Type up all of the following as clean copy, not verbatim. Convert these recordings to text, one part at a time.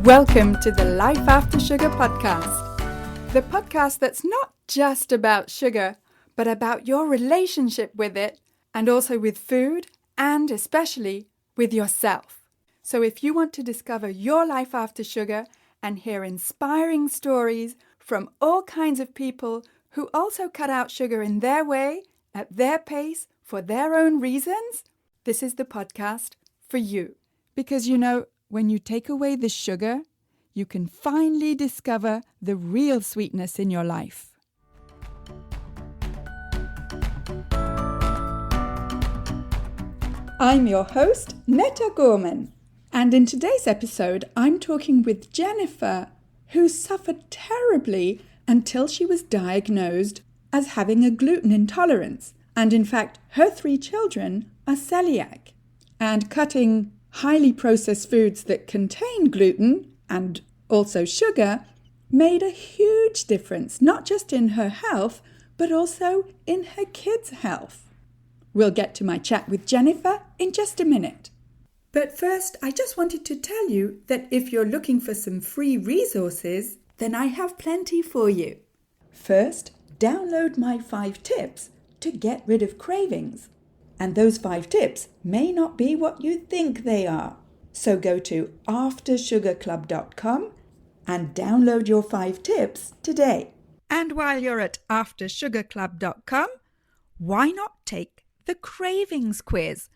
Welcome to the Life After Sugar podcast, the podcast that's not just about sugar, but about your relationship with it and also with food and especially with yourself. So if you want to discover your life after sugar and hear inspiring stories from all kinds of people who also cut out sugar in their way, at their pace, for their own reasons, this is the podcast for you. Because when you take away the sugar, you can finally discover the real sweetness in your life. I'm your host, Netta Gorman, and in today's episode, I'm talking with Jennifer, who suffered terribly until she was diagnosed as having a gluten intolerance. And in fact, her 3 children are celiac. And cutting highly processed foods that contain gluten and also sugar made a huge difference, not just in her health, but also in her kids' health. We'll get to my chat with Jennifer in just a minute. But first, I just wanted to tell you that if you're looking for some free resources, then I have plenty for you. First, download my 5 tips to get rid of cravings. And those 5 tips may not be what you think they are. So go to aftersugarclub.com and download your 5 tips today. And while you're at aftersugarclub.com, why not take the cravings quiz?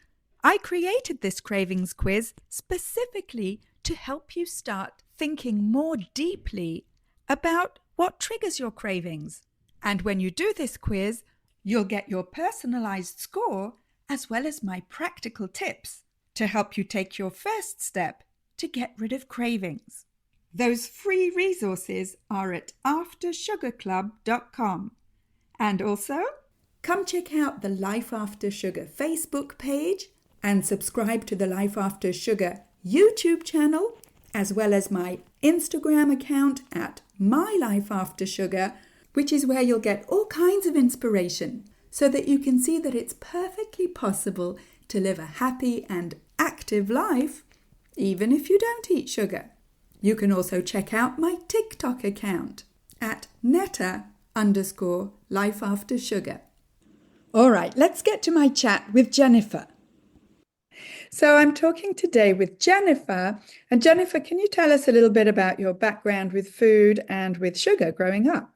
I created this cravings quiz specifically to help you start thinking more deeply about what triggers your cravings. And when you do this quiz, you'll get your personalized score as well as my practical tips to help you take your first step to get rid of cravings. Those free resources are at aftersugarclub.com. And also, come check out the Life After Sugar Facebook page and subscribe to the Life After Sugar YouTube channel, as well as my Instagram account at My Life After Sugar, which is where you'll get all kinds of inspiration, so that you can see that it's perfectly possible to live a happy and active life, even if you don't eat sugar. You can also check out my TikTok account at Netta_lifeaftersugar. All right, let's get to my chat with Jennifer. So I'm talking today with Jennifer. And Jennifer, can you tell us a little bit about your background with food and with sugar growing up?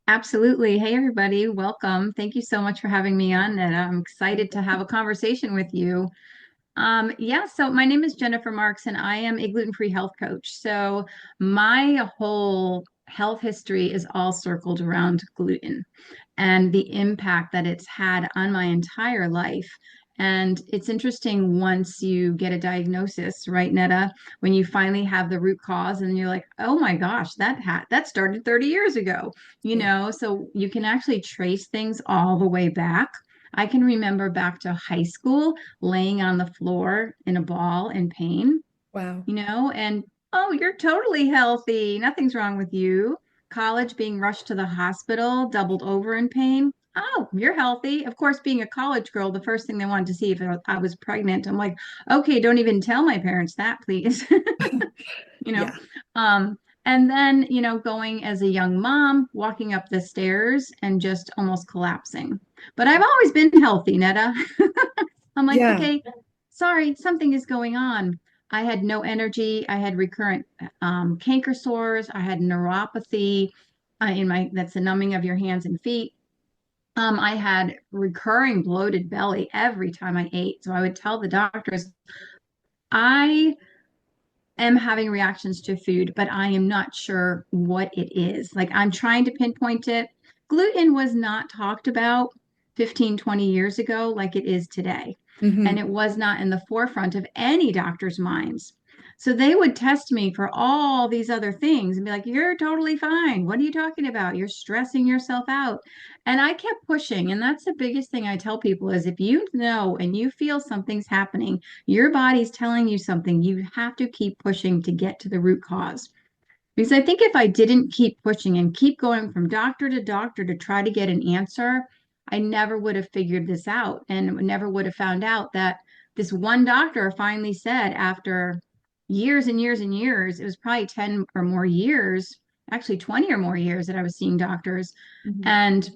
Absolutely. Hey, everybody. Welcome. Thank you so much for having me on, and I'm excited to have a conversation with you. So my name is Jennifer Marks, and I am a gluten-free health coach. So my whole health history is all circled around gluten and the impact that it's had on my entire life. And it's interesting once you get a diagnosis, right, Netta, when you finally have the root cause and you're like, oh my gosh, that started 30 years ago, so you can actually trace things all the way back. I can remember back to high school laying on the floor in a ball in pain, Wow. and oh, you're totally healthy. Nothing's wrong with you. College, being rushed to the hospital, doubled over in pain. Oh, you're healthy. Of course, being a college girl, the first thing they wanted to see if I was pregnant. I'm like, okay, don't even tell my parents that, please. you know. Yeah. And then, going as a young mom, walking up the stairs and just almost collapsing. But I've always been healthy, Netta. I'm like, Yeah. okay, sorry, something is going on. I had no energy. I had recurrent canker sores. I had neuropathy that's the numbing of your hands and feet. I had recurring bloated belly every time I ate. So I would tell the doctors, I am having reactions to food, but I am not sure what it is. Like I'm trying to pinpoint it. Gluten was not talked about 15, 20 years ago like it is today. Mm-hmm. And it was not in the forefront of any doctor's minds. So they would test me for all these other things and be like, you're totally fine. What are you talking about? You're stressing yourself out. And I kept pushing. And that's the biggest thing I tell people is if you know and you feel something's happening, your body's telling you something, you have to keep pushing to get to the root cause. Because I think if I didn't keep pushing and keep going from doctor to doctor to try to get an answer, I never would have figured this out and never would have found out that this one doctor finally said after years and years and years. It was probably 10 or more years, actually 20 or more years that I was seeing doctors. Mhm.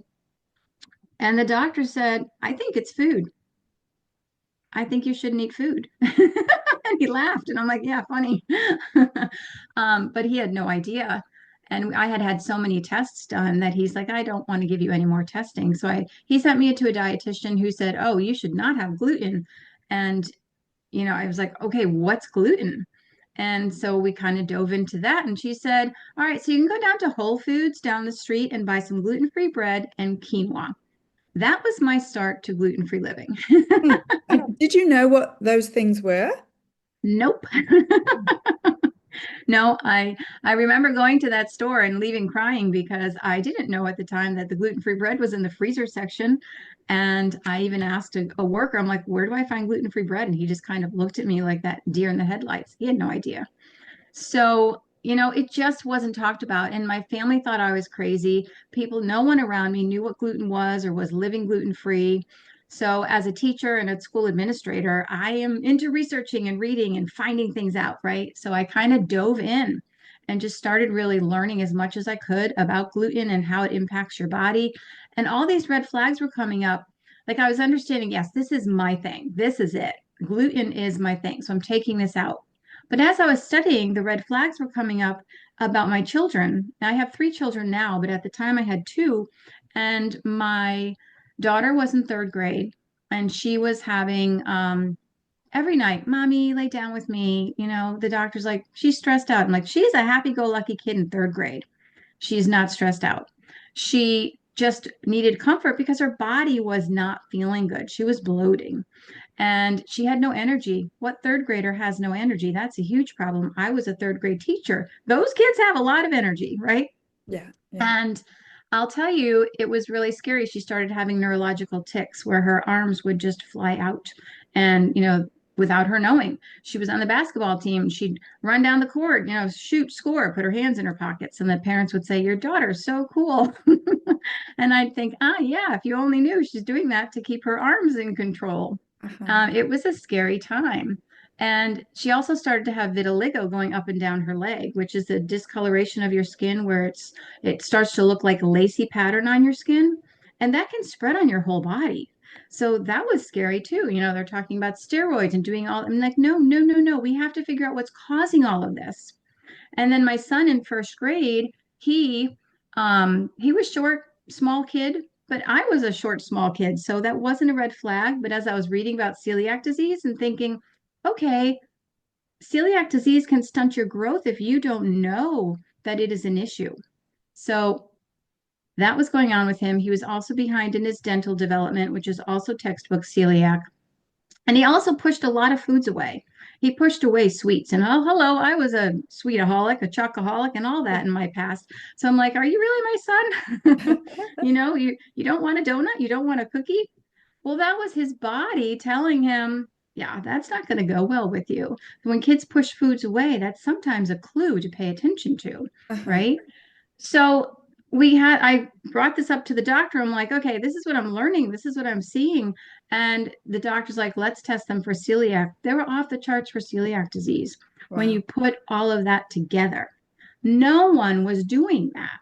And the doctor said, I think it's food. I think you shouldn't eat food. And he laughed. And I'm like, yeah, funny. But he had no idea. And I had had so many tests done that he's like, I don't want to give you any more testing. So he sent me to a dietitian who said, oh, you should not have gluten. And, I was like, okay, what's gluten? And so we kind of dove into that. And she said, all right, so you can go down to Whole Foods down the street and buy some gluten-free bread and quinoa. That was my start to gluten-free living. Hmm. And did you know what those things were? Nope. No, I remember going to that store and leaving crying because I didn't know at the time that the gluten-free bread was in the freezer section. And I even asked a worker, I'm like, where do I find gluten-free bread? And he just kind of looked at me like that deer in the headlights. He had no idea. So, it just wasn't talked about. And my family thought I was crazy. No one around me knew what gluten was or was living gluten free. So, as a teacher and a school administrator, I am into researching and reading and finding things out, right? So, I kind of dove in and just started really learning as much as I could about gluten and how it impacts your body. And all these red flags were coming up. Like I was understanding, yes, this is my thing. This is it. Gluten is my thing. So, I'm taking this out. But as I was studying, the red flags were coming up about my children. I have three children now, but at the time I had two. And my daughter was in third grade, and she was having every night, Mommy, lay down with me. The doctor's like, she's stressed out. I'm like, she's a happy go lucky kid in third grade. She's not stressed out. She just needed comfort because her body was not feeling good. She was bloating and she had no energy. What third grader has no energy? That's a huge problem. I was a third grade teacher. Those kids have a lot of energy, right? Yeah, yeah. And I'll tell you, it was really scary. She started having neurological tics where her arms would just fly out. And, without her knowing, she was on the basketball team. She'd run down the court, shoot, score, put her hands in her pockets. And the parents would say, your daughter's so cool. And I'd think, yeah, if you only knew she's doing that to keep her arms in control. Uh-huh. It was a scary time. And she also started to have vitiligo going up and down her leg, which is a discoloration of your skin where it starts to look like a lacy pattern on your skin. And that can spread on your whole body. So that was scary too. They're talking about steroids and doing all. I'm like, no, no, no, no. We have to figure out what's causing all of this. And then my son in first grade, he was short, small kid, but I was a short, small kid. So that wasn't a red flag. But as I was reading about celiac disease and thinking, okay, celiac disease can stunt your growth if you don't know that it is an issue. So that was going on with him. He was also behind in his dental development, which is also textbook celiac. And he also pushed a lot of foods away. He pushed away sweets. And oh, hello, I was a sweetaholic, a chocoholic, and all that in my past. So I'm like, are you really my son? You don't want a donut? You don't want a cookie? Well, that was his body telling him, yeah, that's not going to go well with you. When kids push foods away, that's sometimes a clue to pay attention to, Uh-huh. right? So I brought this up to the doctor. I'm like, okay, this is what I'm learning. This is what I'm seeing. And the doctor's like, let's test them for celiac. They were off the charts for celiac disease when Wow. you put all of that together. No one was doing that.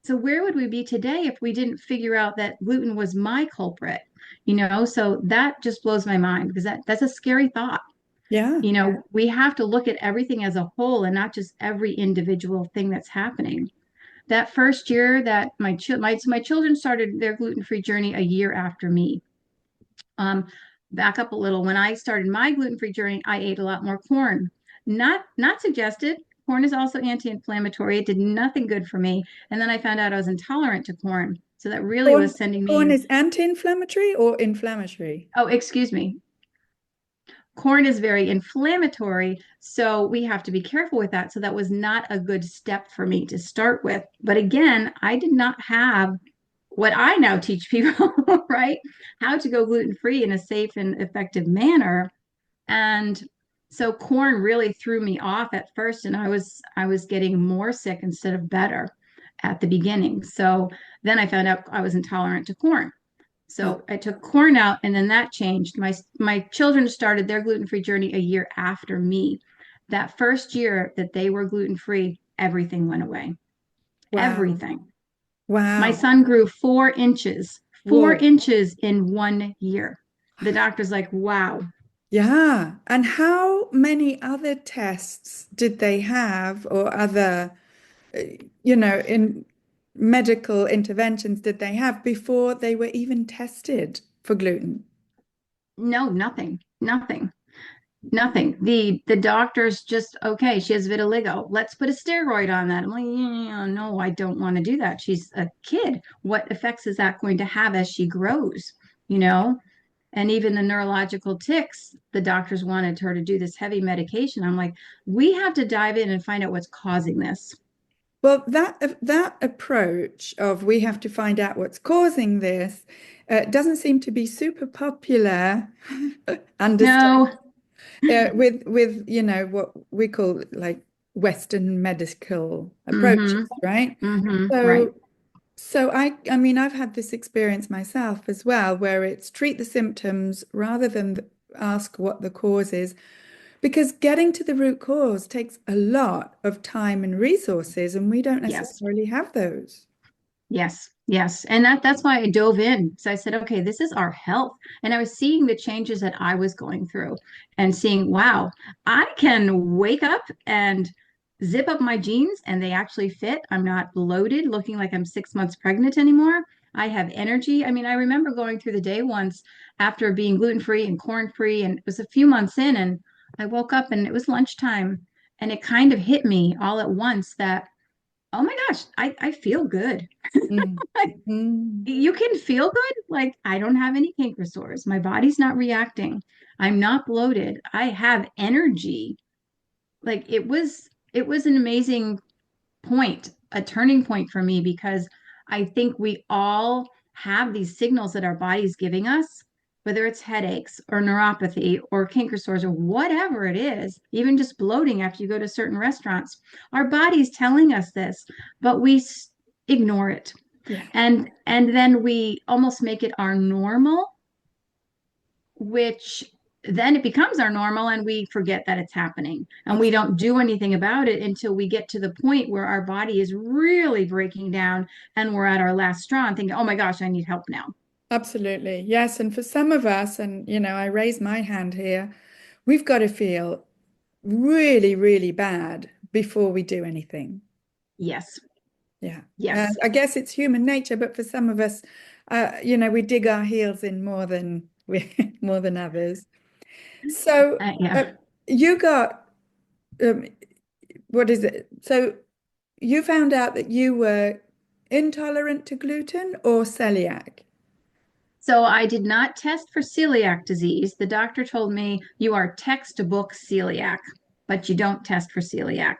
So where would we be today if we didn't figure out that gluten was my culprit? So that just blows my mind because that's a scary thought. Yeah. We have to look at everything as a whole and not just every individual thing that's happening. That first year that my children started their gluten-free journey a year after me. Um, Back up a little. When I started my gluten-free journey, I ate a lot more corn. Not suggested. Corn is also anti-inflammatory. It did nothing good for me. And then I found out I was intolerant to corn. So that really Corn, was sending corn me, is anti-inflammatory or inflammatory? oh, excuse me. Corn is very inflammatory, so we have to be careful with that. So that was not a good step for me to start with. But again, I did not have what I now teach people, right? How to go gluten free in a safe and effective manner. And so corn really threw me off at first, and I was getting more sick instead of better at the beginning. So then I found out I was intolerant to corn. Oh, So I took corn out, and then that changed. My children started their gluten free journey a year after me. that first year that they were gluten-free, everything went away. Wow. Everything. My Wow. son grew 4 inches, four Whoa. inches in 1 year. The doctor's like, wow. Yeah. And how many other tests did they have or other, uh, in medical interventions did they have before they were even tested for gluten? No, nothing, nothing. Nothing. The doctor's just, okay, she has vitiligo. Let's put a steroid on that. I'm like, yeah, no, I don't want to do that. She's a kid. What effects is that going to have as she grows? You know? And even the neurological tics, the doctors wanted her to do this heavy medication. I'm like, we have to dive in and find out what's causing this. Well, that approach of we have to find out what's causing this doesn't seem to be super popular. Understand No. with what we call like Western medical approaches, Mm-hmm. right? Mm-hmm. Right. So I mean I've had this experience myself as well, where it's treat the symptoms rather than ask what the cause is. Because getting to the root cause takes a lot of time and resources, and we don't Yes. necessarily have those. Yes, yes. And that's why I dove in. So I said, okay, this is our health. And I was seeing the changes that I was going through and seeing, wow, I can wake up and zip up my jeans and they actually fit. I'm not bloated, looking like I'm 6 months pregnant anymore. I have energy. I mean, I remember going through the day once after being gluten-free and corn-free, and it was a few months in, and I woke up and it was lunchtime, and it kind of hit me all at once that, oh my gosh, I feel good. Mm. Mm. You can feel good. Like, I don't have any canker sores. My body's not reacting. I'm not bloated. I have energy. Like, it was an amazing point, a turning point for me, because I think we all have these signals that our body's giving us, whether it's headaches or neuropathy or canker sores or whatever it is, even just bloating after you go to certain restaurants. Our body's telling us this, but we ignore it. Yeah, And then we almost make it our normal, which then it becomes our normal and we forget that it's happening. And we don't do anything about it until we get to the point where our body is really breaking down and we're at our last straw and thinking, oh my gosh, I need help now. absolutely. Yes, and for some of us, and I raise my hand here, we've got to feel really, really bad before we do anything. Yes. Yeah. Yes. I guess it's human nature, but for some of us, we dig our heels in more than more than others. So, Yeah. you got um, what is it? So you found out that you were intolerant to gluten or celiac? So I did not test for celiac disease. The doctor told me you are textbook celiac, but you don't test for celiac.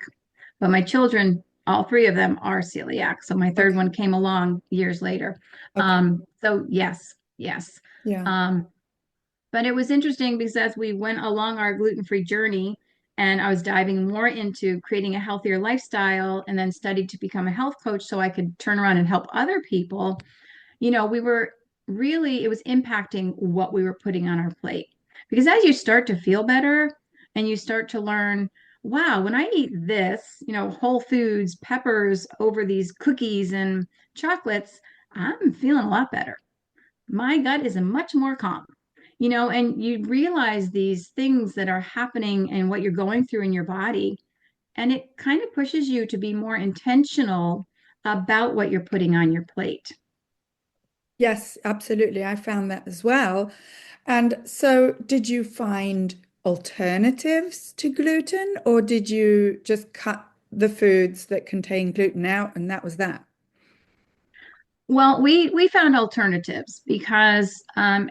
But my children, all three of them are celiac. So my third Okay. one came along years later. Okay. So yes, yes. Yeah. Um, but it was interesting because as we went along our gluten-free journey and I was diving more into creating a healthier lifestyle and then studied to become a health coach so I could turn around and help other people, we were really, it was impacting what we were putting on our plate. Because as you start to feel better and you start to learn, wow, when I eat this, whole foods, peppers over these cookies and chocolates, I'm feeling a lot better. My gut is a much more calm. And you realize these things that are happening and what you're going through in your body. And it kind of pushes you to be more intentional about what you're putting on your plate. Yes, absolutely. I found that as well. And so, did you find alternatives to gluten, or did you just cut the foods that contain gluten out and that was that? Well, we found alternatives because I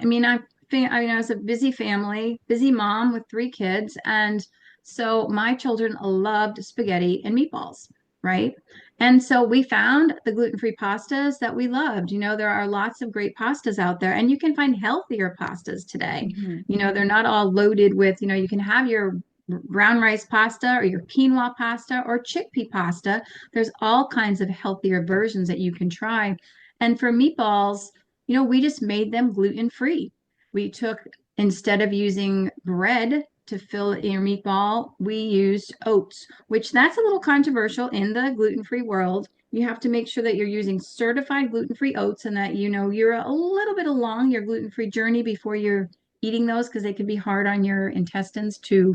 was a busy family, busy mom with 3 kids, and so my children loved spaghetti and meatballs, right? And so we found the gluten-free pastas that we loved. There are lots of great pastas out there, and you can find healthier pastas today. Mhm. They're not all loaded with, you can have your brown rice pasta or your quinoa pasta or chickpea pasta. There's all kinds of healthier versions that you can try. And for meatballs, we just made them gluten free. We took, instead of using bread to fill your meatball, we used oats, which that's a little controversial in the gluten-free world. You have to make sure that you're using certified gluten-free oats and that you're a little bit along your gluten-free journey before you're eating those because they can be hard on your intestines to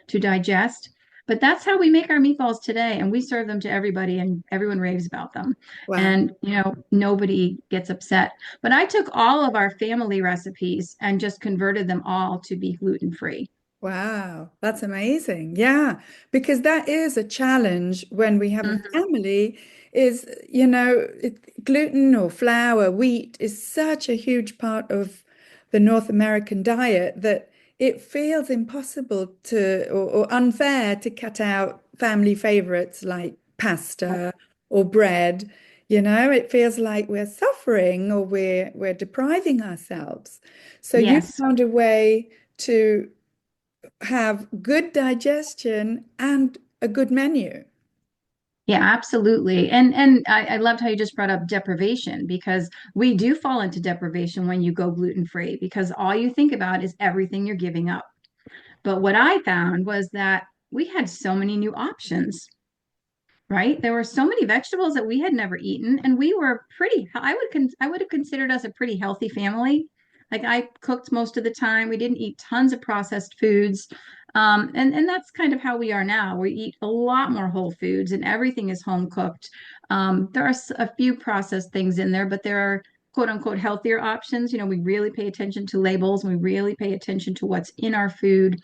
digest. But that's how we make our meatballs today, and we serve them to everybody, and everyone raves about them. Wow. And nobody gets upset. But I took all of our family recipes and just converted them all to be gluten-free. Wow, that's amazing. Yeah, because that is a challenge when we have a Mhm. family is, gluten or flour, wheat is such a huge part of the North American diet that it feels impossible or unfair to cut out family favorites like pasta or bread. It feels like we're suffering or we're depriving ourselves. So you Yes. found a way to have good digestion and a good menu. Yeah, absolutely. And I loved how you just brought up deprivation because we do fall into deprivation when you go gluten-free because all you think about is everything you're giving up. But what I found was that we had so many new options, right? There were so many vegetables that we had never eaten, and we were I would have considered us a pretty healthy family. Like I cooked most of the time. We didn't eat tons of processed foods. And that's kind of how we are now. We eat a lot more whole foods and everything is home cooked. There are a few processed things in there, but there are quote unquote healthier options. We really pay attention to labels and we really pay attention to what's in our food.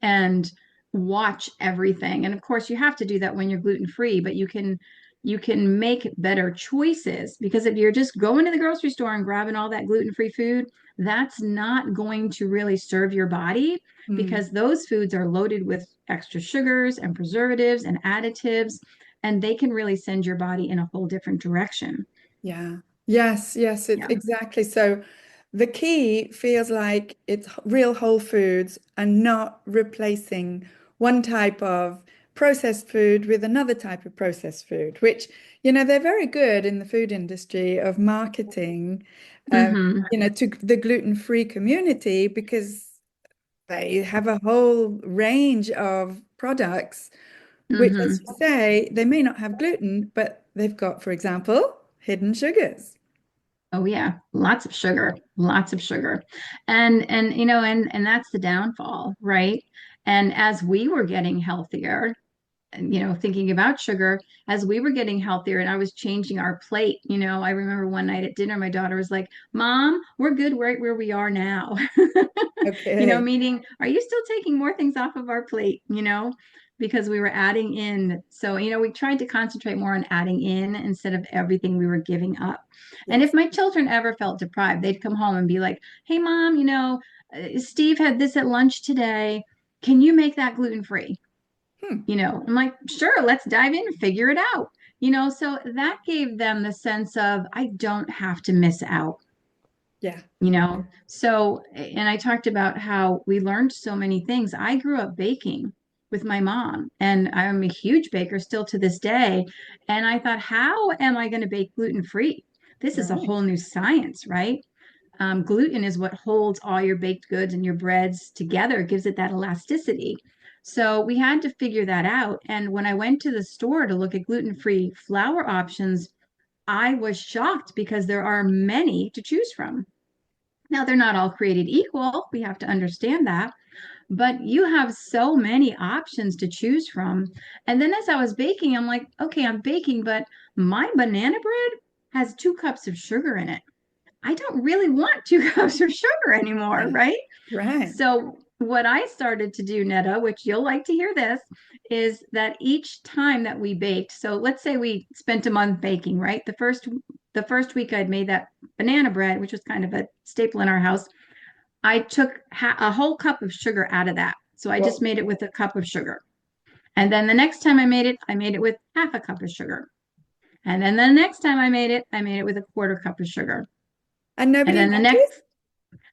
And watch everything. And of course, you have to do that when you're gluten free, but you can make better choices because if you're just going to the grocery store and grabbing all that gluten free food, that's not going to really serve your body Mm, because those foods are loaded with extra sugars and preservatives and additives, and they can really send your body in a whole different direction. yeah. Yes, Yeah. exactly. So the key feels like it's real whole foods and not replacing one type of processed food with another type of processed food, which, they're very good in the food industry of marketing, Mm-hmm. to the gluten-free community because they have a whole range of products which, as Mm-hmm. you say, they may not have gluten, but they've got, for example, hidden sugars. Oh yeah, lots of sugar, lots of sugar. And that's the downfall, right? And as we were getting healthier, and thinking about sugar, as we were getting healthier and I was changing our plate, I remember one night at dinner, my daughter was like, "Mom, we're good right where we are now." Okay. Meaning, are you still taking more things off of our plate, because we were adding in. So, we tried to concentrate more on adding in instead of everything we were giving up. And if Yes. my children ever felt deprived, they'd come home and be like, "Hey, Mom, Steve had this at lunch today. Can you make that gluten free?" Hmm. I'm like, "Sure, let's dive in and figure it out." So that gave them the sense of, I don't have to miss out. Yeah. So, and I talked about how we learned so many things. I grew up baking with my mom, and I'm a huge baker still to this day. And I thought, how am I going to bake gluten free? This is a Right. whole new science, right? Gluten is what holds all your baked goods and your breads together, gives it that elasticity. So we had to figure that out. And when I went to the store to look at gluten free flour options, I was shocked because there are many to choose from. Now, they're not all created equal. We have to understand that. But you have so many options to choose from. And then as I was baking, I'm like, okay, I'm baking, but my banana bread has 2 cups of sugar in it. I don't really want 2 cups of sugar anymore, Yeah. right? Right. So, what I started to do, Netta, which you'll like to hear this, is that each time that we baked, so let's say we spent a month baking, right? The first week I'd made that banana bread, which was kind of a staple in our house. I took a whole cup of sugar out of that. So I just Well, made it with a cup of sugar. And then the next time I made it with half a cup of sugar. And then the next time I made it with a quarter cup of sugar. and And nobody then the next noticed?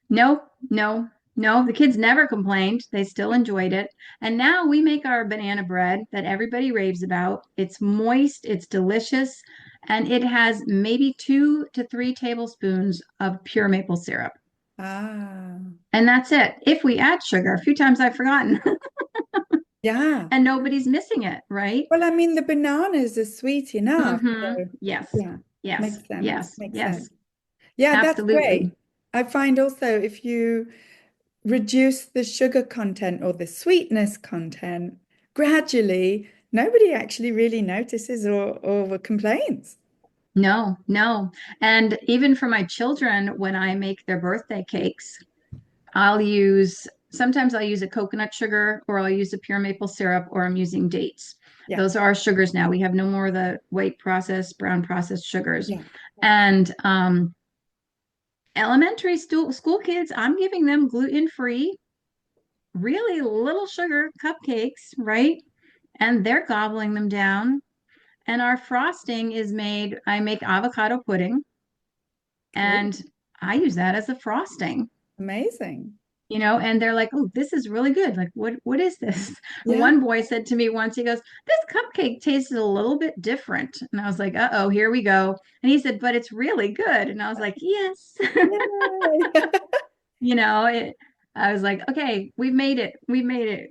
No, no, no. The kids never complained. They still enjoyed it. And now we make our banana bread that everybody raves about. It's moist, it's delicious, and it has maybe 2 to 3 tablespoons of pure maple syrup. Ah, And that's it. If we add sugar, a few times I've forgotten yeah. and nobody's missing it, right? Well, I mean, the bananas are sweet enough. Mm-hmm. So, Yes. yeah, Yes. makes sense. Yes. Makes Yes. sense. Yeah, that's great. Absolutely. I find also if you reduce the sugar content or the sweetness content gradually, nobody actually really notices or complains. No, no. And even for my children, when I make their birthday cakes, sometimes I'll use a coconut sugar or I'll use a pure maple syrup or I'm using dates. Yeah, Those are our sugars now. We have no more of the white processed, brown processed sugars. yeah, And elementary school kids, I'm giving them gluten-free, really little sugar cupcakes, right? And they're gobbling them down. And our frosting I make avocado pudding cool. and I use that as a frosting. Amazing. And they're like, "Oh, this is really good. Like, what is this?" Yeah. One boy said to me once, he goes, "This cupcake tasted a little bit different." And I was like, "Uh-oh, here we go." And he said, "But it's really good." And I was like, "Yes." Yay. You know, it, I was like, "Okay, we've made it. We've made it."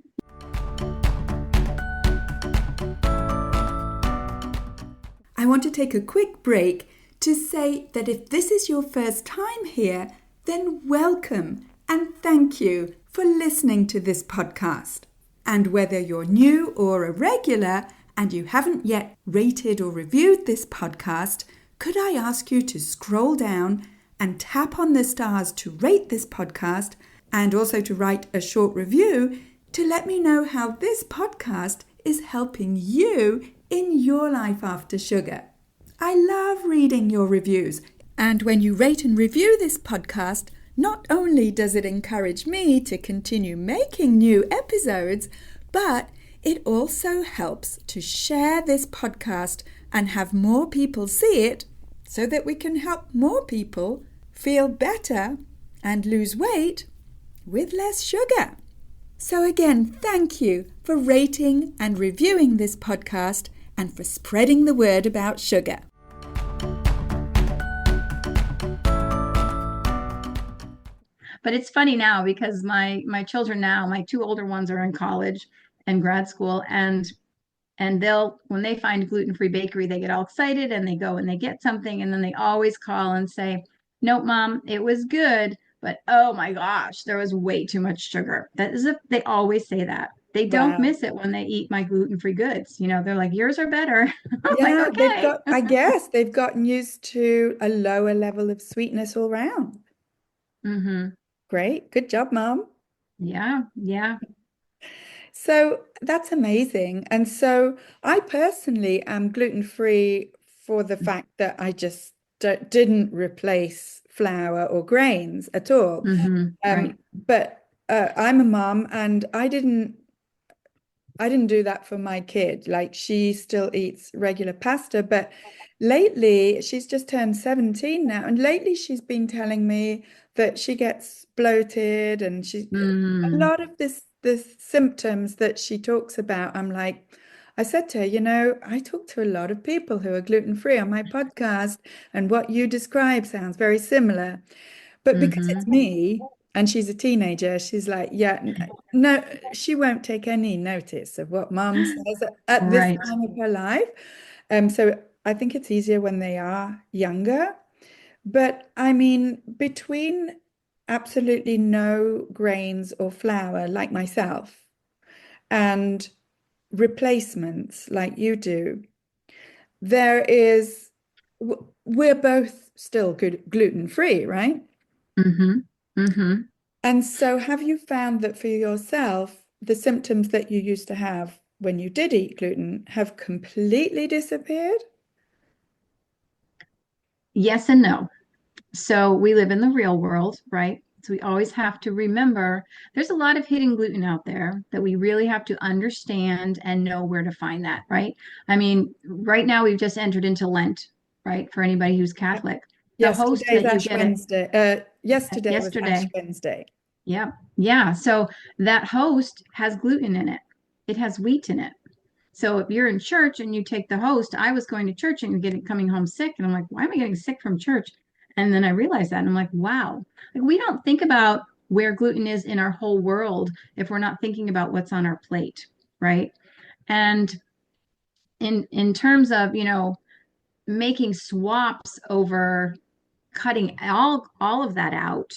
I want to take a quick break to say that if this is your first time here, then welcome and thank you for listening to this podcast. And whether you're new or a regular and you haven't yet rated or reviewed this podcast, could I ask you to scroll down and tap on the stars to rate this podcast and also to write a short review to let me know how this podcast is helping you in your life after sugar. I love reading your reviews, and when you rate and review this podcast, not only does it encourage me to continue making new episodes, but it also helps to share this podcast and have more people see it so that we can help more people feel better and lose weight with less sugar. So again, thank you for rating and reviewing this podcast and for spreading the word about sugar. But it's funny now because my children now, my two older ones are in college and grad school, and they'll when they find gluten-free bakery, they get all excited and they go and they get something, and then they always call and say, "Nope, mom, it was good, but oh my gosh, there was way too much sugar." They always say that. They don't Wow. miss it when they eat my gluten-free goods. They're like, "Yours are better." I'm like, Yeah, "Okay." I guess they've gotten used to a lower level of sweetness all round. Mm-hmm. Great. Good job, Mom. Yeah, yeah. So that's amazing. And so I personally am gluten-free for the fact that I just didn't replace flour or grains at all. Mm-hmm. Right. But I'm a mom and I didn't do that for my kid. Like she still eats regular pasta, but lately she's just turned 17 now, and lately she's been telling me that she gets bloated and a Mm-hmm. lot of the symptoms that she talks about. I'm like, I said to her, I talk to a lot of people who are gluten-free on my podcast, and what you describe sounds very similar. But because it's Mm-hmm. me and she's a teenager, she's like, yeah, no, she won't take any notice of what mom says at this Right. time of her life. So I think it's easier when they are younger. But I mean, between absolutely no grains or flour, like myself, and replacements, like you do, there is, we're both still good gluten-free, right? Mm-hmm. Mm-hmm. And so, have you found that for yourself, the symptoms that you used to have when you did eat gluten have completely disappeared? Yes and no. So we live in the real world, right? So we always have to remember there's a lot of hidden gluten out there that we really have to understand and know where to find that, right? I mean, right now we've just entered into Lent, right? For anybody who's Yep. Catholic. The Yes, host today's that you Ash get it Wednesday. Yesterday was Ash yesterday. Wednesday. Yeah. Yeah. So that host has gluten in it. It has wheat in it. So if you're in church and you take the host, I was going to church and getting coming home sick, and I'm like, why am I getting sick from church? And then I realized that and I'm like, wow, like we don't think about where gluten is in our whole world if we're not thinking about what's on our plate, right? And in terms of, making swaps over cutting all of that out,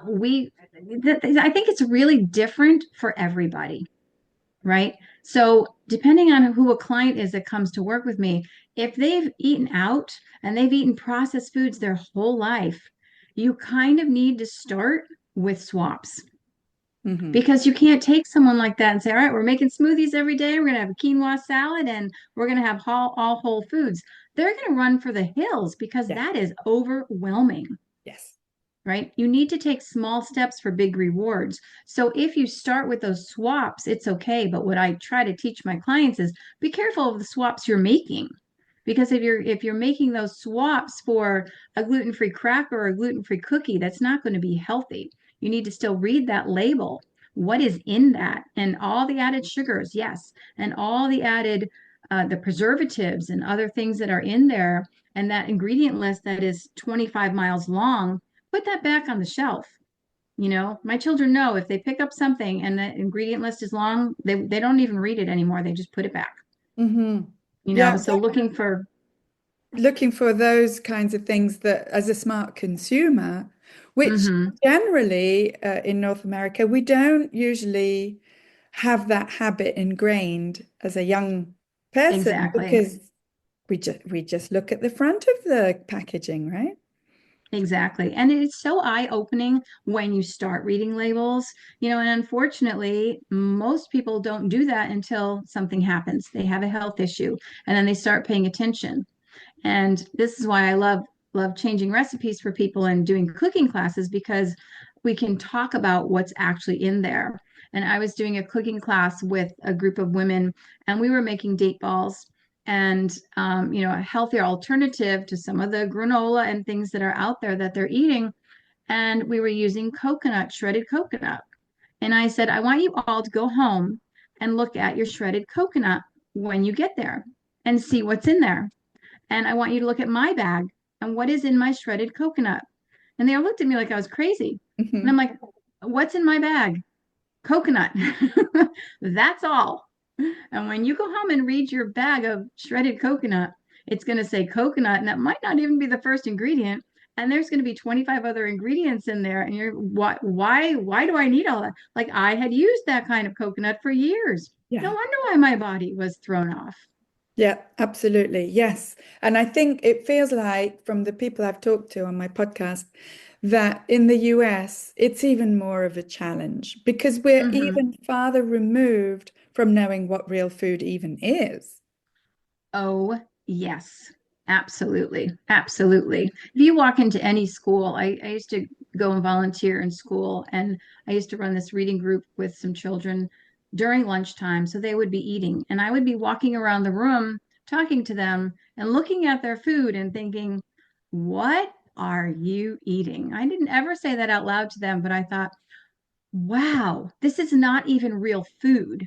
we I think it's really different for everybody, right? So depending on who a client is that comes to work with me, if they've eaten out and they've eaten processed foods their whole life, you kind of need to start with swaps Hmm. because you can't take someone like that and say, all right, we're making smoothies every day. We're going to have a quinoa salad and we're going to have all whole foods. They're going to run for the hills because Yeah. that is overwhelming, Yes. right? You need to take small steps for big rewards. So if you start with those swaps, it's okay. But what I try to teach my clients is be careful of the swaps you're making. Because if you're making those swaps for a gluten-free cracker or a gluten-free cookie, that's not going to be healthy. You need to still read that label. What is in that? And all the added sugars, yes, and all the added the preservatives and other things that are in there, and that ingredient list that is 25 miles long, put that back on the shelf. My children know if they pick up something and the ingredient list is long, they don't even read it anymore. They just put it back. Hmm. Yeah. So looking for, Looking for those kinds of things that, as a smart consumer, which hmm, generally in North America, we don't usually have that habit ingrained as a young person exactly. because we just look at the front of the packaging, right? Exactly. And it's so eye-opening when you start reading labels, and unfortunately, most people don't do that until something happens. They have a health issue and then they start paying attention. And this is why I love changing recipes for people and doing cooking classes because we can talk about what's actually in there. And I was doing a cooking class with a group of women, and we were making date balls and a healthier alternative to some of the granola and things that are out there that they're eating. And we were using coconut, shredded coconut. And I said, I want you all to go home and look at your shredded coconut when you get there and see what's in there. And I want you to look at my bag and what is in my shredded coconut. And they all looked at me like I was crazy. And I'm Mhm. like, what's in my bag? Coconut. That's all. And when you go home and read your bag of shredded coconut, it's going to say coconut, and that might not even be the first ingredient. And there's going to be 25 other ingredients in there. And you're, why do I need all that? Like I had used that kind of coconut for years. No Yeah. wonder why my body was thrown off. Yeah, absolutely. Yes. And I think it feels like from the people I've talked to on my podcast that in the US, it's even more of a challenge because we're Hmm. even farther removed from knowing what real food even is. Oh, yes, absolutely. Absolutely. If you walk into any school, I used to go and volunteer in school, and I used to run this reading group with some children during lunchtime. So they would be eating, and I would be walking around the room talking to them and looking at their food and thinking, what are you eating? I didn't ever say that out loud to them, but I thought, wow, this is not even real food.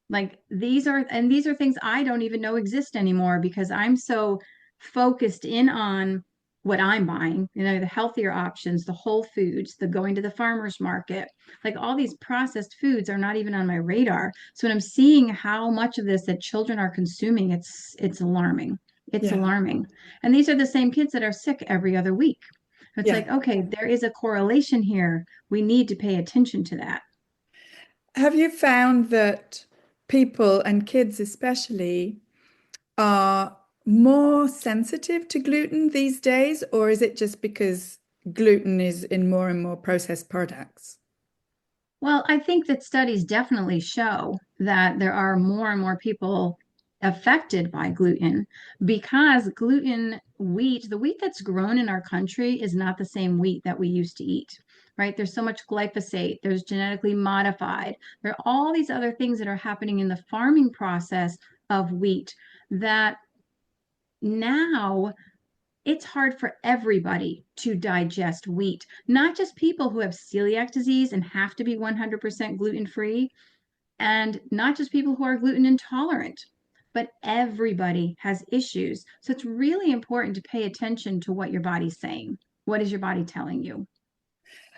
Like these are things I don't even know exist anymore because I'm so focused in on what I'm buying, the healthier options, the whole foods, the going to the farmer's market. Like all these processed foods are not even on my radar. So when I'm seeing how much of this that children are consuming, it's alarming. It's Yeah. alarming. And these are the same kids that are sick every other week. It's Yeah. like, okay, there is a correlation here. We need to pay attention to that. Have you found that people and kids especially are more sensitive to gluten these days, or is it just because gluten is in more and more processed products? Well, I think that studies definitely show that there are more and more people affected by gluten because the wheat that's grown in our country is not the same wheat that we used to eat, right? There's so much glyphosate, there's genetically modified, there are all these other things that are happening in the farming process of wheat that now it's hard for everybody to digest wheat, not just people who have celiac disease and have to be 100% gluten free, and not just people who are gluten intolerant, but everybody has issues. So it's really important to pay attention to what your body's saying. What is your body telling you?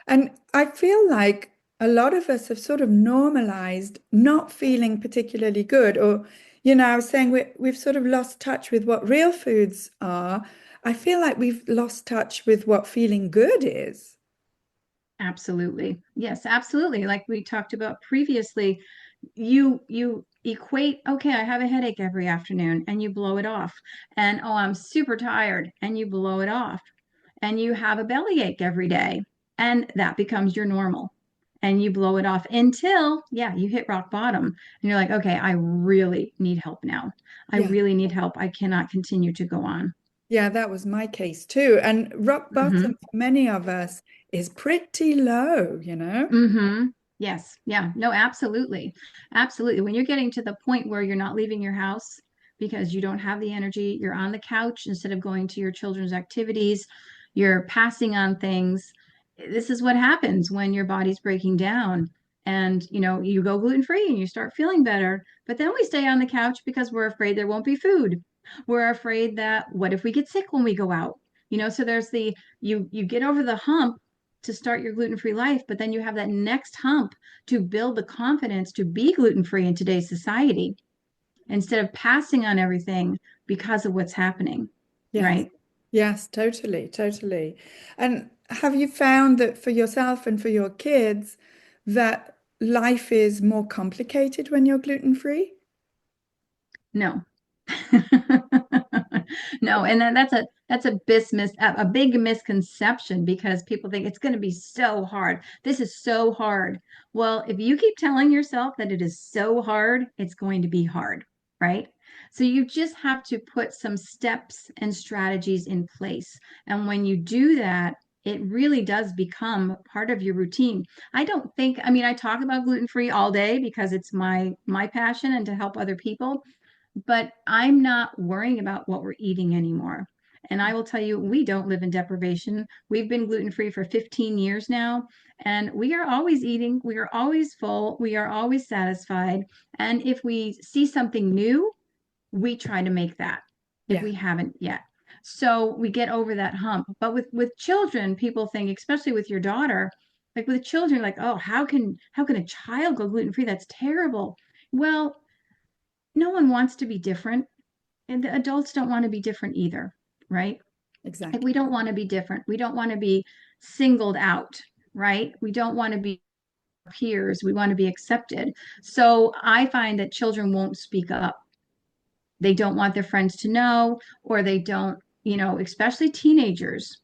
And I feel like a lot of us have sort of normalized not feeling particularly good. Or, I was saying we've sort of lost touch with what real foods are. I feel like we've lost touch with what feeling good is. Absolutely. Yes, absolutely. Like we talked about previously, you equate, okay, I have a headache every afternoon and you blow it off. And oh, I'm super tired and you blow it off. And you have a bellyache every day and that becomes your normal. And you blow it off until, yeah, you hit rock bottom and you're like, okay, I really need help now. I Yeah. really need help. I cannot continue to go on. Yeah, that was my case too. And rock bottom Hmm. for many of us is pretty low. Mm-hmm. Yes. Yeah. No, absolutely. Absolutely. When you're getting to the point where you're not leaving your house because you don't have the energy, you're on the couch instead of going to your children's activities, you're passing on things. This is what happens when your body's breaking down. And you go gluten free and you start feeling better. But then we stay on the couch because we're afraid there won't be food. We're afraid that what if we get sick when we go out? So there's you get over the hump to start your gluten-free life, but then you have that next hump to build the confidence to be gluten-free in today's society instead of passing on everything because of what's happening, Yes. right? Yes, totally, totally. And have you found that for yourself and for your kids that life is more complicated when you're gluten free? No. No, and then that's a big misconception because people think it's going to be so hard. This is so hard. Well, if you keep telling yourself that it is so hard, it's going to be hard, right? So you just have to put some steps and strategies in place. And when you do that, it really does become part of your routine. I mean, I talk about gluten-free all day because it's my passion and to help other people, but I'm not worrying about what we're eating anymore. And I will tell you, we don't live in deprivation. We've been gluten free for 15 years now, and we are always eating. We are always full. We are always satisfied. And if we see something new, we try to make that if Yeah, we haven't yet. So we get over that hump. But with children, people think, especially with your daughter, like with children, like, oh, how can a child go gluten free? That's terrible. Well, no one wants to be different, and the adults don't want to be different either, right? Like exactly. we don't want to be different. We don't want to be singled out, right? We don't want to be peers. We want to be accepted. So I find that children won't speak up. They don't want their friends to know, or they don't, especially teenagers.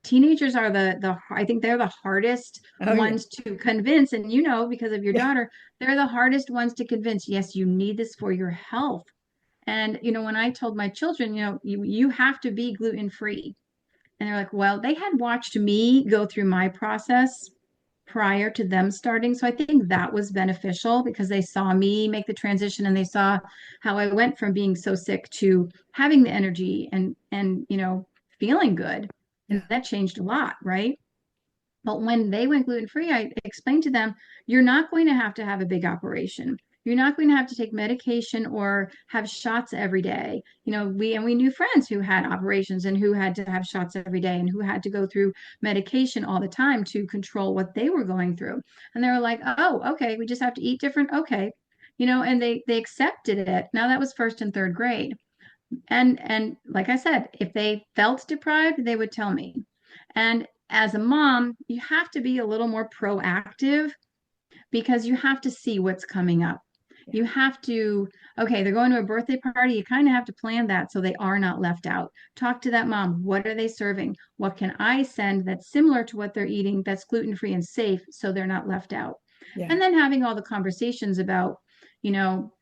Teenagers are the I think they're the hardest Oh, yeah. ones to convince. And because of your Yeah. daughter, they're the hardest ones to convince. Yes, you need this for your health. And when I told my children, you have to be gluten free. And they're like, well, they had watched me go through my process prior to them starting. So I think that was beneficial because they saw me make the transition and they saw how I went from being so sick to having the energy and feeling good. And Yeah. that changed a lot, right? But when they went gluten free, I explained to them, you're not going to have a big operation. You're not going to have to take medication or have shots every day. We knew friends who had operations and who had to have shots every day and who had to go through medication all the time to control what they were going through. And they were like, "Oh, okay, we just have to eat different." Okay. And they accepted it. Now that was first and third grade. And like I said, if they felt deprived, they would tell me. And as a mom, you have to be a little more proactive because you have to see what's coming up. Yeah. You have to, okay, they're going to a birthday party. You kind of have to plan that so they are not left out. Talk to that mom. What are they serving? What can I send that's similar to what they're eating, that's gluten free and safe so they're not left out? Yeah. And then having all the conversations about, you know,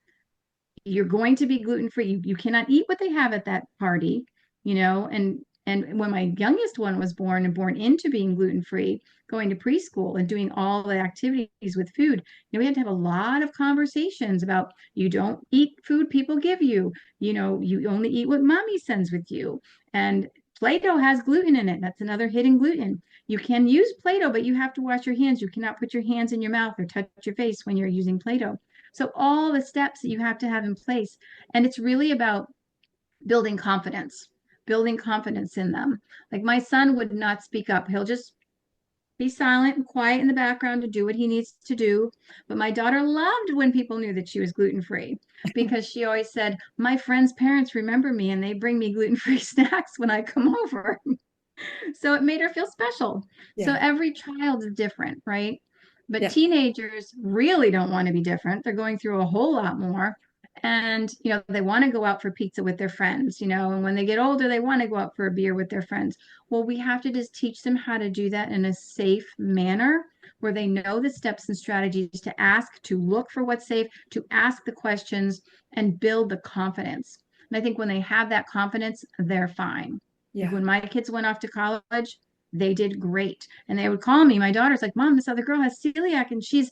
you're going to be gluten free. You cannot eat what they have at that party, and when my youngest one was born and born into being gluten free, going to preschool and doing all the activities with food, we had to have a lot of conversations about you don't eat food people give you. You only eat what mommy sends with you. And Play-Doh has gluten in it. That's another hidden gluten. You can use Play-Doh, but you have to wash your hands. You cannot put your hands in your mouth or touch your face when you're using Play-Doh. So all the steps that you have to have in place. And it's really about building confidence, building confidence in them. Like my son would not speak up. He'll just be silent and quiet in the background to do what he needs to do. But my daughter loved when people knew that she was gluten free because she always said, my friends' parents remember me and they bring me gluten free snacks when I come over. So it made her feel special. So Yeah. every child is different, right? But Yeah. teenagers really don't want to be different. They're going through a whole lot more. And, they want to go out for pizza with their friends, and when they get older, they want to go out for a beer with their friends. Well, we have to just teach them how to do that in a safe manner where they know the steps and strategies to ask, to look for what's safe, to ask the questions and build the confidence. And I think when they have that confidence, they're fine. Like Yeah. when my kids went off to college, they did great. And they would call me. My daughter's like, Mom, this other girl has celiac and she's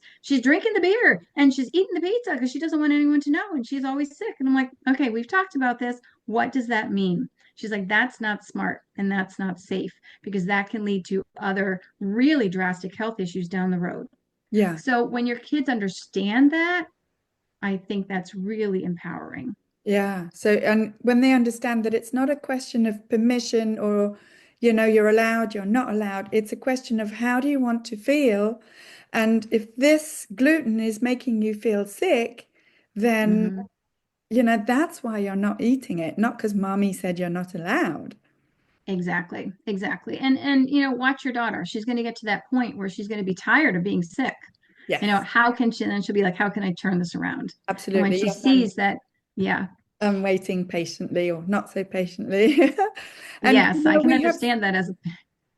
drinking the beer and she's eating the pizza because she doesn't want anyone to know and she's always sick. And I'm like, okay, we've talked about this. What does that mean? She's like, that's not smart and that's not safe because that can lead to other really drastic health issues down the road. Yeah. So when your kids understand that, I think that's really empowering. Yeah. So, and when they understand that it's not a question of permission or, you're allowed, you're not allowed, it's a question of how do you want to feel? And if this gluten is making you feel sick, then, Mm-hmm. that's why you're not eating it, not because mommy said you're not allowed. Exactly, exactly. And watch your daughter. She's going to get to that point where she's going to be tired of being sick. Yes, How can she, and then she'll be like, how can I turn this around? And when absolutely. she Yes, sees that, yeah, I'm waiting patiently or not so patiently. And, yes, I can we have, understand that as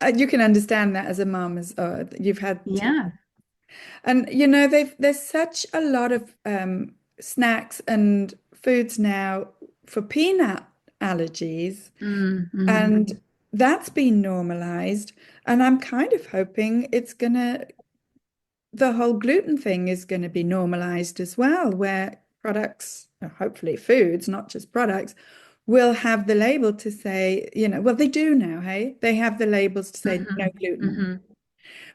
a, you can understand that as a mom as you've had two. yeah. And there's such a lot of snacks and foods now for peanut allergies, Mm-hmm. and that's been normalized. And I'm kind of hoping the whole gluten thing is gonna be normalized as well, where products, or hopefully foods, not just products, will have the label to say, well, they do now, hey? They have the labels to say no Mm-hmm. gluten. Mm-hmm.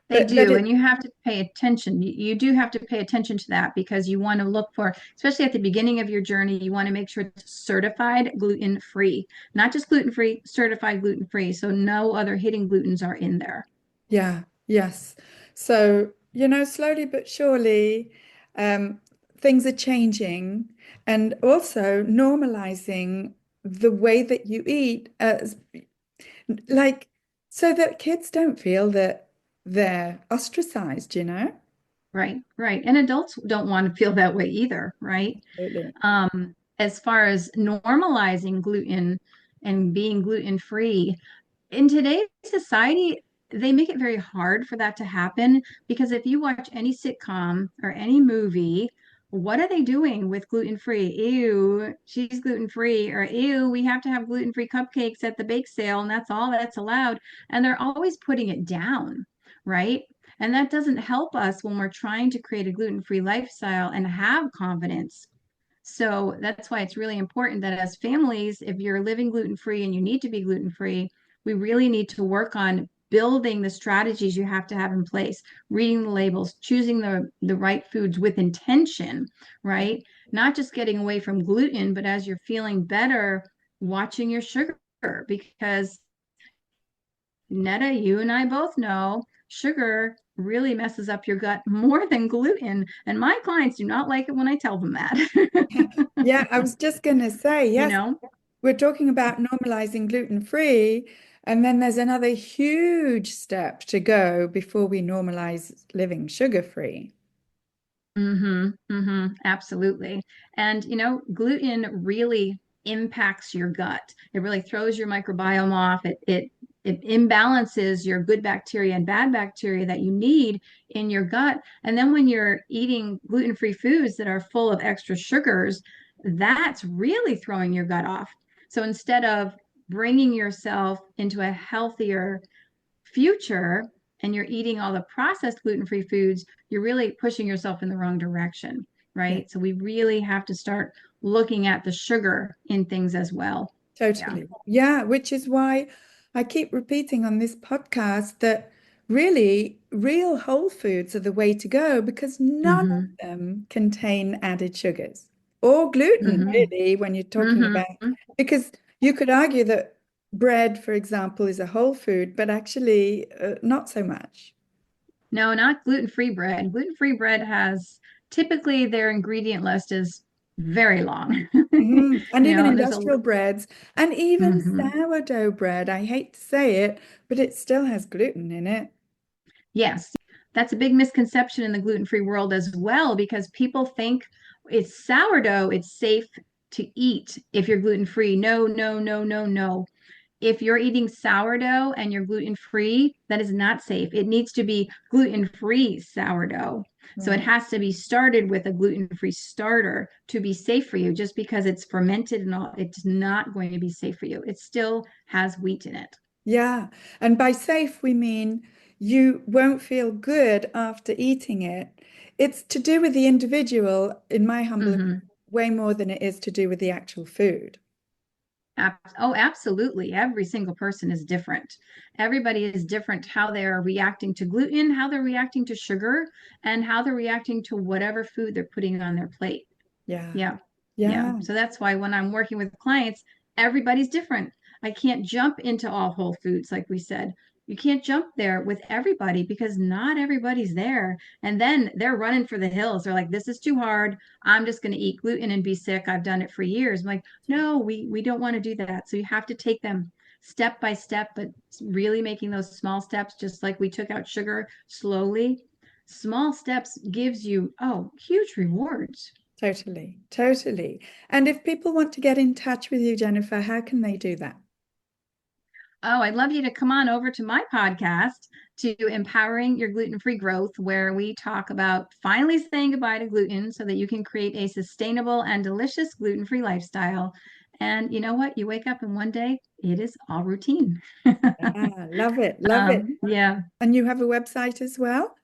They But do, it, and you have to pay attention. You do have to pay attention to that because you want to look for, especially at the beginning of your journey, you want to make sure it's certified gluten free, not just gluten free, certified gluten free. So no other hidden glutens are in there. Yeah, yes. So, slowly but surely, um, things are changing and also normalizing the way that you eat as like so that kids don't feel that they're ostracized. Right, right. And adults don't want to feel that way either, right? Absolutely. As far as normalizing gluten and being gluten free, in today's society, they make it very hard for that to happen because if you watch any sitcom or any movie, what are they doing with gluten free? Ew, she's gluten free, or ew, we have to have gluten free cupcakes at the bake sale, and that's all that's allowed. And they're always putting it down, right? And that doesn't help us when we're trying to create a gluten free lifestyle and have confidence. So that's why it's really important that as families, if you're living gluten free and you need to be gluten free, we really need to work on building the strategies you have to have in place, reading the labels, choosing the right foods with intention, Yeah. right? Not just getting away from gluten, but as you're feeling better, watching your sugar because Netta, you and I both know sugar really messes up your gut more than gluten. And my clients do not like it when I tell them that. Yeah, I was just going to say, you yes, know? we're talking about normalizing gluten-free, and then there's another huge step to go before we normalize living sugar-free. Mm-hmm, mm-hmm, absolutely. And gluten really impacts your gut. It really throws your microbiome off. It imbalances your good bacteria and bad bacteria that you need in your gut. And then when you're eating gluten-free foods that are full of extra sugars, that's really throwing your gut off. So instead of bringing yourself into a healthier future and you're eating all the processed gluten-free foods, you're really pushing yourself in the wrong direction, Yeah, right? So we really have to start looking at the sugar in things as well. Yeah. totally. Yeah, which is why I keep repeating on this podcast that really real whole foods are the way to go because none of Mm-hmm. them contain added sugars or gluten, Mm-hmm. really, when you're talking about, Mm-hmm. because you could argue that bread, for example, is a whole food, but actually not so much. No, not gluten-free bread. Gluten-free bread has typically their ingredient list is very long. And even There's a industrial breads and even mhm. sourdough bread. I hate to say it, but it still has gluten in it. Yes, that's a big misconception in the gluten-free world as well, because people think it's sourdough, it's safe to eat if you're gluten-free. No, no, no, no, no. If you're eating sourdough and you're gluten-free, that is not safe. It needs to be gluten-free sourdough. So it Right. has to be started with a gluten-free starter to be safe for you. Just because it's fermented and all, it's not going to be safe for you. It still has wheat in it. Yeah. And by safe, we mean you won't feel good after eating it. It's to do with the individual, in my humble opinion, Mhm. way more than it is to do with the actual food. Oh, absolutely. Every single person is different. Everybody is different how they're reacting to gluten, how they're reacting to sugar, and how they're reacting to whatever food they're putting on their plate. Yeah. Yeah. Yeah. Yeah. So that's why when I'm working with clients, everybody's different. I can't jump into all whole foods, like we said. You can't jump there with everybody because not everybody's there. And then they're running for the hills. They're like, this is too hard. I'm just going to eat gluten and be sick. I've done it for years. I'm like, no, we don't want to do that. So you have to take them step by step, but really making those small steps, just like we took out sugar slowly. Small steps gives you, oh, huge rewards. Totally. Totally. And if people want to get in touch with you, Jennifer, how can they do that? Oh, I'd love you to come on over to my podcast to Empowering Your Gluten-Free Growth, where we talk about finally saying goodbye to gluten so that you can create a sustainable and delicious gluten-free lifestyle. And you know what? You wake up and one day it is all routine. Ah, love it. Love it. Yeah. And you have a website as well?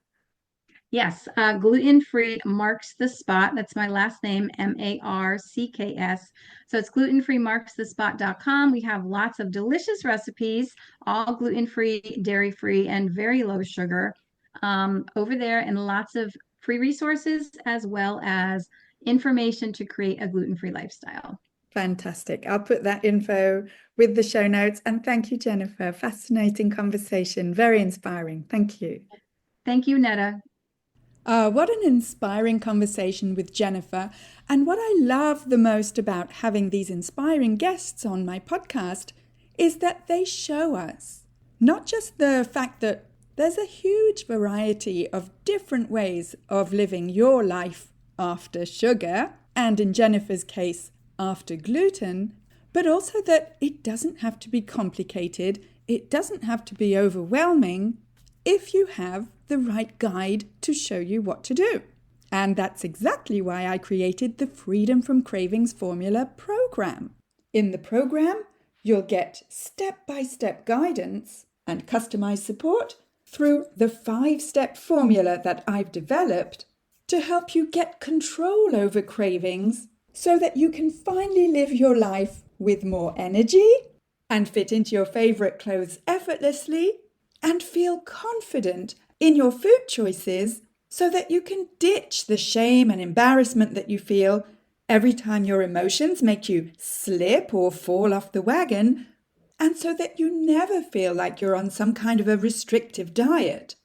Yes, gluten-free marks the spot. That's my last name, Marcks. So it's glutenfreemarksthespot.com. We have lots of delicious recipes, all gluten-free, dairy-free, and very low sugar over there, and lots of free resources as well as information to create a gluten-free lifestyle. Fantastic. I'll put that info with the show notes. And thank you, Jennifer. Fascinating conversation. Very inspiring. Thank you. Thank you, Netta. What an inspiring conversation with Jennifer. And what I love the most about having these inspiring guests on my podcast is that they show us not just the fact that there's a huge variety of different ways of living your life after sugar, and in Jennifer's case, after gluten, but also that it doesn't have to be complicated, it doesn't have to be overwhelming if you have the right guide to show you what to do. And that's exactly why I created the Freedom from Cravings Formula program. In the program, you'll get step-by-step guidance and customized support through the 5-step formula that I've developed to help you get control over cravings so that you can finally live your life with more energy and fit into your favorite clothes effortlessly and feel confident in your food choices so that you can ditch the shame and embarrassment that you feel every time your emotions make you slip or fall off the wagon, and so that you never feel like you're on some kind of a restrictive diet.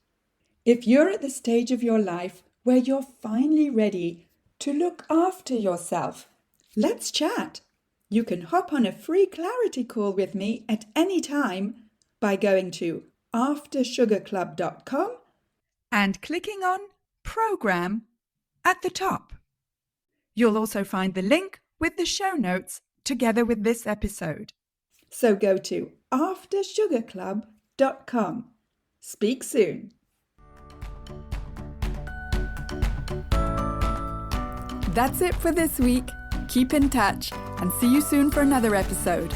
If you're at the stage of your life where you're finally ready to look after yourself, let's chat. You can hop on a free clarity call with me at any time by going to aftersugarclub.com and clicking on Program at the top. You'll also find the link with the show notes together with this episode. So go to aftersugarclub.com. Speak soon. That's it for this week. Keep in touch and see you soon for another episode.